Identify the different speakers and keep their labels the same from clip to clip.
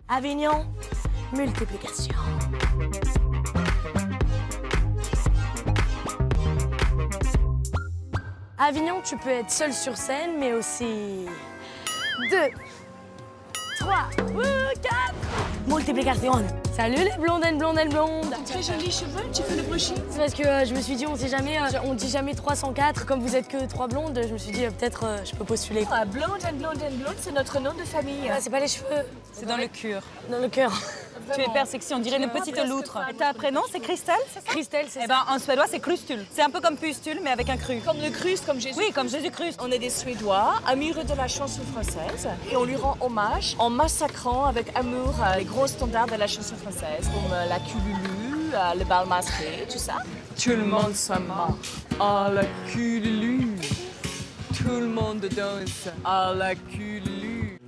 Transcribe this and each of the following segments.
Speaker 1: Avignon, multiplication. Avignon, tu peux être seul sur scène, mais aussi 2, 3, 4. Multiplication. Salut les blondes blondes.
Speaker 2: Très jolis cheveux, tu fais le brushing.
Speaker 1: C'est parce que je me suis dit, on sait jamais, on dit jamais 304. Comme vous êtes que 3 blondes, je me suis dit, peut-être je peux postuler.
Speaker 2: Ah, blonde, c'est notre nom de famille.
Speaker 1: Ah, c'est pas les cheveux.
Speaker 3: C'est dans le cœur.
Speaker 1: Dans le cœur.
Speaker 3: Tu es hyper sexy, on dirait une petite loutre. Et ta prénom, c'est Christelle, c'est ça?
Speaker 1: Christelle, c'est ça.
Speaker 3: Eh ben, en suédois, c'est Krustul. C'est un peu comme Pustule, mais avec un cru.
Speaker 2: Comme le Christ, comme Jésus.
Speaker 3: Oui, comme Jésus-Christ.
Speaker 2: On est des Suédois, amoureux de la chanson française, et on lui rend hommage en massacrant avec amour les gros standards de la chanson française, comme la cululu, le bal masqué, tout ça.
Speaker 4: Tout le monde se marre à la cululu. Tout le monde danse à la cululu.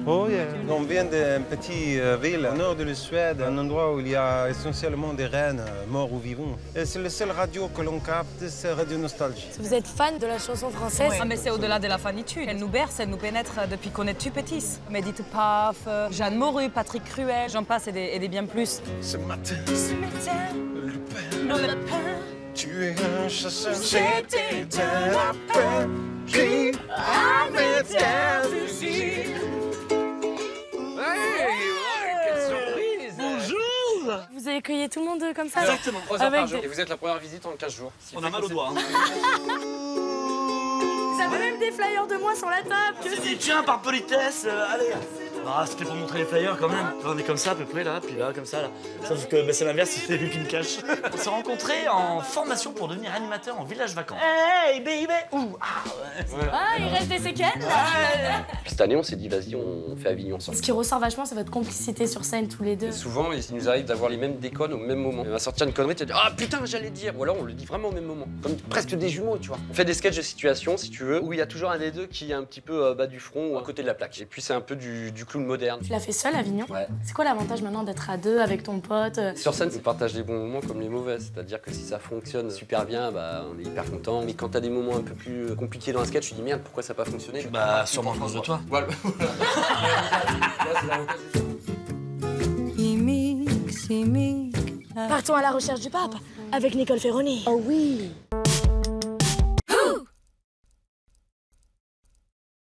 Speaker 5: Oh yeah. On vient d'une petite ville au nord de la Suède, un endroit où il y a essentiellement des rennes, morts ou vivants. Et c'est le seul radio que l'on capte, c'est Radio Nostalgie.
Speaker 1: Vous êtes fan de la chanson française?
Speaker 3: Ah, mais c'est au-delà de la fanitude. Elle nous berce, elle nous pénètre depuis qu'on est tout petits. Médite Paf, Jeanne Moru, Patrick Cruel, j'en passe et des bien plus.
Speaker 5: Ce matin,
Speaker 3: Le lapin.
Speaker 5: tu es un chasseur, c'était un lapin qui avait ta musique.
Speaker 1: Vous avez cueilli tout le monde comme ça?
Speaker 6: Exactement.
Speaker 1: 3 heures par jour.
Speaker 6: Et vous êtes la première visite en 15 jours.
Speaker 7: On a mal aux doigts.
Speaker 1: Vous avez même des flyers de moi sur la table.
Speaker 7: Je dit, tiens, par politesse, allez. Ah, c'était pour montrer les flyers quand même. On est comme ça à peu près là, puis là, comme ça là. Sauf que c'est l'inverse, c'est lui qui me cache. On s'est rencontrés en formation pour devenir animateur en village vacant. Hey baby. Ouh, ouais.
Speaker 1: Ah, il reste des séquelles.
Speaker 6: Cette année, on s'est dit, vas-y, on fait Avignon ensemble.
Speaker 1: Ce qui ressort vachement, c'est votre complicité sur scène tous les deux.
Speaker 6: Et souvent, il nous arrive d'avoir les mêmes déconnes au même moment. On va sortir une connerie, tu vas dire, ah putain, j'allais dire. Ou alors, on le dit vraiment au même moment. Comme presque des jumeaux, tu vois. On fait des sketchs de situation, si tu veux, où il y a toujours un des deux qui est un petit peu bas du front ou à côté de la plaque. Et puis, c'est un peu du clown moderne.
Speaker 1: Tu l'as fait seul, Avignon?
Speaker 6: Ouais.
Speaker 1: C'est quoi l'avantage maintenant d'être à 2 avec ton pote?
Speaker 6: Sur scène, on partage les bons moments comme les mauvais. C'est-à-dire que si ça fonctionne super bien, bah, on est hyper content. Mais quand t'as des moments un peu plus compliqués dans un sketch, tu dis merde, pourquoi ça n'a pas fonctionné?
Speaker 7: Bah, sûrement à cause de toi.
Speaker 6: Voilà.
Speaker 1: Partons à la recherche du pape avec Nicole Ferroni. Oh oui.